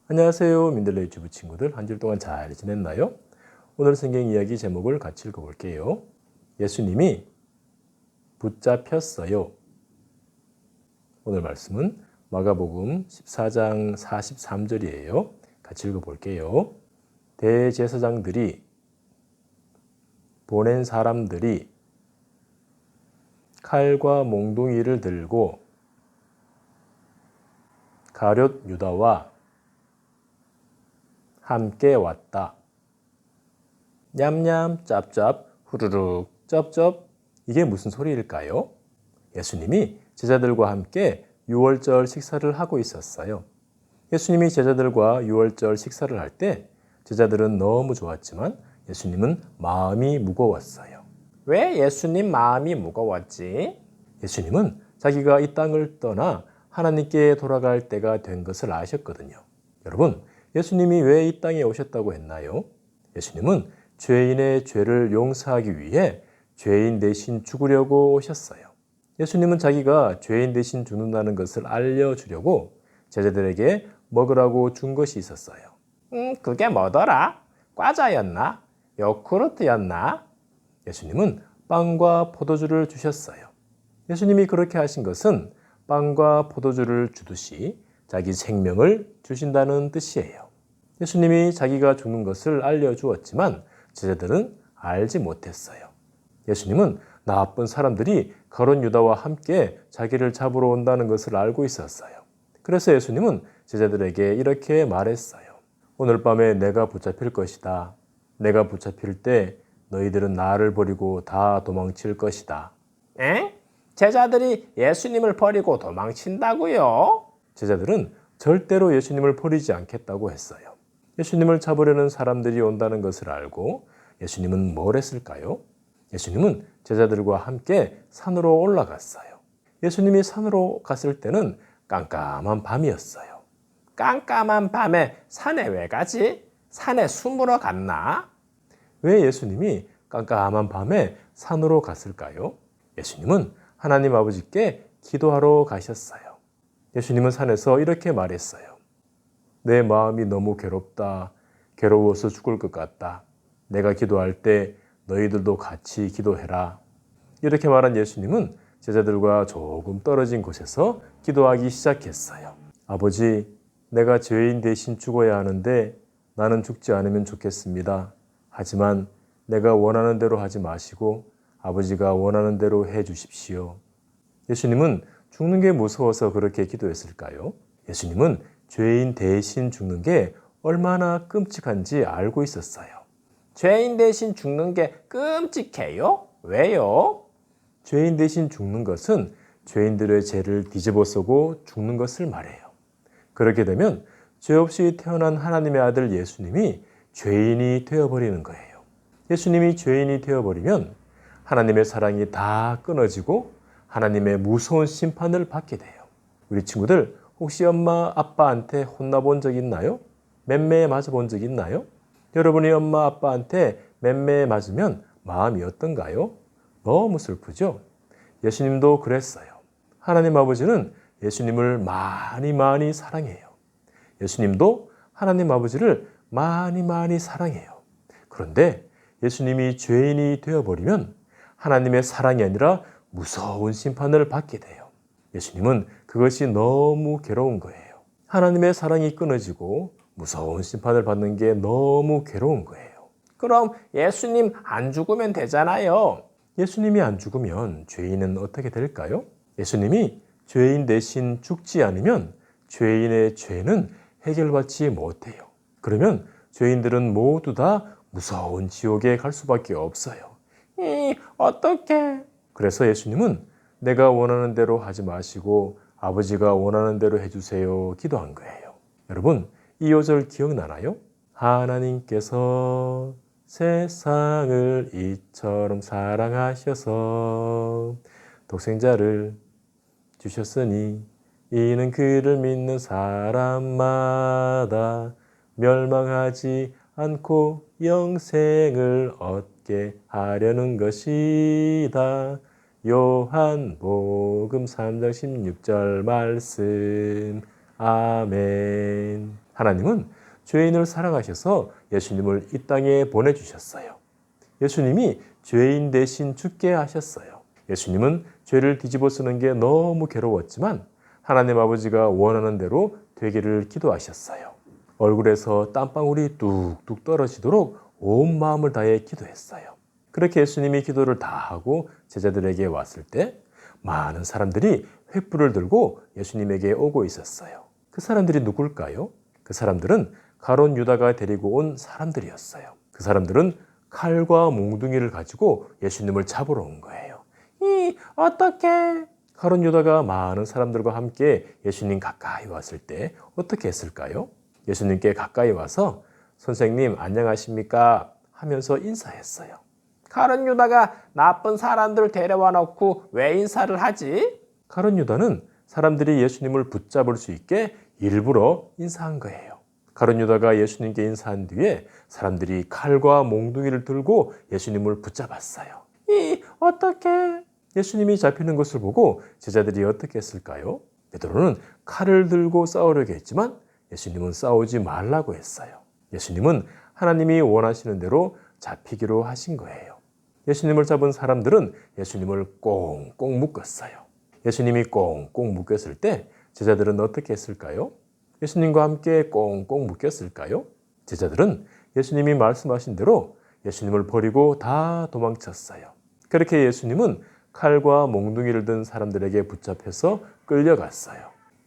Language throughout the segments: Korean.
안녕하세요. 민들레 유튜브 친구들. 한 주일 동안 잘 지냈나요? 오늘 성경 이야기 제목을 같이 읽어볼게요. 예수님이 붙잡혔어요. 오늘 말씀은 마가복음 14장 43절이에요. 같이 읽어볼게요. 대제사장들이 보낸 사람들이 칼과 몽둥이를 들고 가룟 유다와 함께 왔다. 냠냠 짭짭 후루룩 쩝쩝. 이게 무슨 소리일까요? 예수님이 제자들과 함께 유월절 식사를 하고 있었어요. 예수님이 제자들과 유월절 식사를 할 때 제자들은 너무 좋았지만 예수님은 마음이 무거웠어요. 왜 예수님 마음이 무거웠지? 예수님은 자기가 이 땅을 떠나 하나님께 돌아갈 때가 된 것을 아셨거든요. 여러분, 예수님이 왜 이 땅에 오셨다고 했나요? 예수님은 죄인의 죄를 용서하기 위해 죄인 대신 죽으려고 오셨어요. 예수님은 자기가 죄인 대신 죽는다는 것을 알려주려고 제자들에게 먹으라고 준 것이 있었어요. 그게 뭐더라? 과자였나? 요구르트였나? 예수님은 빵과 포도주를 주셨어요. 예수님이 그렇게 하신 것은 빵과 포도주를 주듯이 자기 생명을 주신다는 뜻이에요. 예수님이 자기가 죽는 것을 알려주었지만 제자들은 알지 못했어요. 예수님은 나쁜 사람들이 가룟 유다와 함께 자기를 잡으러 온다는 것을 알고 있었어요. 그래서 예수님은 제자들에게 이렇게 말했어요. 오늘 밤에 내가 붙잡힐 것이다. 내가 붙잡힐 때 너희들은 나를 버리고 다 도망칠 것이다. 에? 제자들이 예수님을 버리고 도망친다고요? 제자들은 절대로 예수님을 버리지 않겠다고 했어요. 예수님을 잡으려는 사람들이 온다는 것을 알고 예수님은 뭘 했을까요? 예수님은 제자들과 함께 산으로 올라갔어요. 예수님이 산으로 갔을 때는 깜깜한 밤이었어요. 깜깜한 밤에 산에 왜 가지? 산에 숨으러 갔나? 왜 예수님이 깜깜한 밤에 산으로 갔을까요? 예수님은 하나님 아버지께 기도하러 가셨어요. 예수님은 산에서 이렇게 말했어요. 내 마음이 너무 괴롭다. 괴로워서 죽을 것 같다. 내가 기도할 때 너희들도 같이 기도해라. 이렇게 말한 예수님은 제자들과 조금 떨어진 곳에서 기도하기 시작했어요. 아버지, 내가 죄인 대신 죽어야 하는데 나는 죽지 않으면 좋겠습니다. 하지만 내가 원하는 대로 하지 마시고 아버지가 원하는 대로 해 주십시오. 예수님은 죽는 게 무서워서 그렇게 기도했을까요? 예수님은 죄인 대신 죽는 게 얼마나 끔찍한지 알고 있었어요. 죄인 대신 죽는 게 끔찍해요? 왜요? 죄인 대신 죽는 것은 죄인들의 죄를 뒤집어쓰고 죽는 것을 말해요. 그렇게 되면 죄 없이 태어난 하나님의 아들 예수님이 죄인이 되어버리는 거예요. 예수님이 죄인이 되어버리면 하나님의 사랑이 다 끊어지고 하나님의 무서운 심판을 받게 돼요. 우리 친구들 혹시 엄마 아빠한테 혼나본 적 있나요? 맴매에 맞아본 적 있나요? 여러분이 엄마 아빠한테 맴매에 맞으면 마음이 어떤가요? 너무 슬프죠? 예수님도 그랬어요. 하나님 아버지는 예수님을 많이 사랑해요. 예수님도 하나님 아버지를 많이 사랑해요. 그런데 예수님이 죄인이 되어버리면 하나님의 사랑이 아니라 무서운 심판을 받게 돼요. 예수님은 그것이 너무 괴로운 거예요. 하나님의 사랑이 끊어지고 무서운 심판을 받는 게 너무 괴로운 거예요. 그럼 예수님 안 죽으면 되잖아요. 예수님이 안 죽으면 죄인은 어떻게 될까요? 예수님이 죄인 대신 죽지 않으면 죄인의 죄는 해결받지 못해요. 그러면 죄인들은 모두 다 무서운 지옥에 갈 수밖에 없어요. 어떡해? 그래서 예수님은 내가 원하는 대로 하지 마시고 아버지가 원하는 대로 해주세요 기도한 거예요. 여러분, 이 요절 기억나나요? 하나님께서 세상을 이처럼 사랑하셔서 독생자를 주셨으니 이는 그를 믿는 사람마다 멸망하지 않고 영생을 얻게 하려는 것이다. 요한복음 3장 16절 말씀. 아멘. 하나님은 죄인을 사랑하셔서 예수님을 이 땅에 보내주셨어요. 예수님이 죄인 대신 죽게 하셨어요. 예수님은 죄를 뒤집어 쓰는 게 너무 괴로웠지만 하나님 아버지가 원하는 대로 되기를 기도하셨어요. 얼굴에서 땀방울이 뚝뚝 떨어지도록 온 마음을 다해 기도했어요. 그렇게 예수님이 기도를 다 하고 제자들에게 왔을 때 많은 사람들이 횃불을 들고 예수님에게 오고 있었어요. 그 사람들이 누굴까요? 그 사람들은 가룟 유다가 데리고 온 사람들이었어요. 그 사람들은 칼과 몽둥이를 가지고 예수님을 잡으러 온 거예요. 어떡해? 가룟 유다가 많은 사람들과 함께 예수님 가까이 왔을 때 어떻게 했을까요? 예수님께 가까이 와서 선생님 안녕하십니까? 하면서 인사했어요. 가룟 유다가 나쁜 사람들 데려와 놓고 왜 인사를 하지? 가룟 유다는 사람들이 예수님을 붙잡을 수 있게 일부러 인사한 거예요. 가룟 유다가 예수님께 인사한 뒤에 사람들이 칼과 몽둥이를 들고 예수님을 붙잡았어요. 어떡해? 예수님이 잡히는 것을 보고 제자들이 어떻게 했을까요? 베드로는 칼을 들고 싸우려고 했지만 예수님은 싸우지 말라고 했어요. 예수님은 하나님이 원하시는 대로 잡히기로 하신 거예요. 예수님을 잡은 사람들은 예수님을 꽁꽁 묶었어요. 예수님이 꽁꽁 묶였을 때 제자들은 어떻게 했을까요? 예수님과 함께 꽁꽁 묶였을까요? 제자들은 예수님이 말씀하신 대로 예수님을 버리고 다 도망쳤어요. 그렇게 예수님은 칼과 몽둥이를 든 사람들에게 붙잡혀서 끌려갔어요.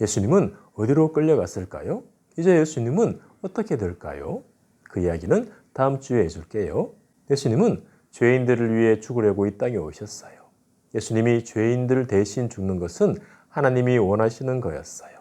예수님은 어디로 끌려갔을까요? 이제 예수님은 어떻게 될까요? 그 이야기는 다음 주에 해줄게요. 예수님은 죄인들을 위해 죽으려고 이 땅에 오셨어요. 예수님이 죄인들 대신 죽는 것은 하나님이 원하시는 거였어요.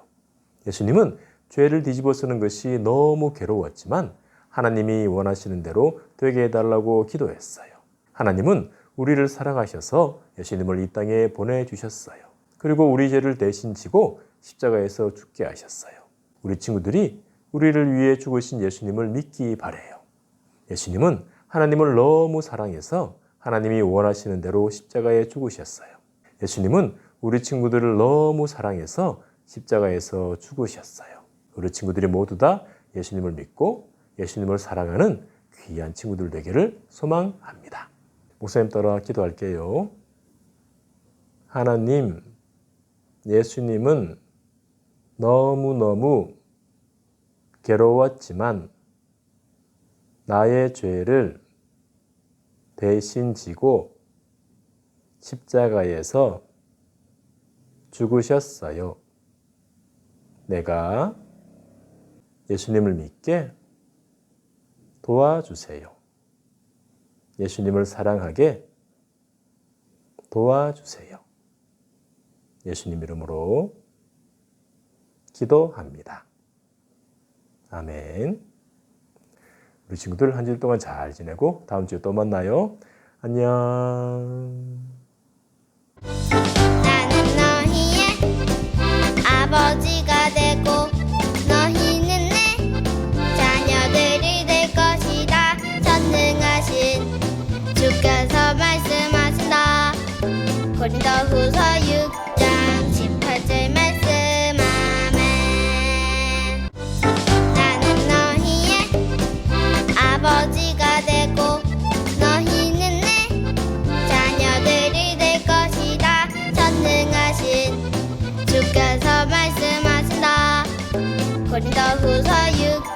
예수님은 죄를 뒤집어 쓰는 것이 너무 괴로웠지만 하나님이 원하시는 대로 되게 해달라고 기도했어요. 하나님은 우리를 사랑하셔서 예수님을 이 땅에 보내주셨어요. 그리고 우리 죄를 대신 지고 십자가에서 죽게 하셨어요. 우리 친구들이 우리를 위해 죽으신 예수님을 믿기 바라요. 예수님은 하나님을 너무 사랑해서 하나님이 원하시는 대로 십자가에 죽으셨어요. 예수님은 우리 친구들을 너무 사랑해서 십자가에서 죽으셨어요. 우리 친구들이 모두 다 예수님을 믿고 예수님을 사랑하는 귀한 친구들 되기를 소망합니다. 목사님 따라 기도할게요. 하나님, 예수님은 너무너무 괴로웠지만 나의 죄를 대신 지고 십자가에서 죽으셨어요. 내가 예수님을 믿게 도와주세요. 예수님을 사랑하게 도와주세요. 예수님 이름으로 기도합니다. 아멘. 우리 친구들 한 주일 동안 잘 지내고 다음 주에 또 만나요. 안녕. 나는 너희의 아버지가 되고 너희는 내 자녀들이 될 것이다. 전능하신 주께서 말씀하신다. 고린도후서 6장 18절 말씀. 아멘. 나는 너희의 아버지가 되고 너희는 내 자녀들이 될 것이다. 전능하신 주께서 말씀하신다. 고린도후서 6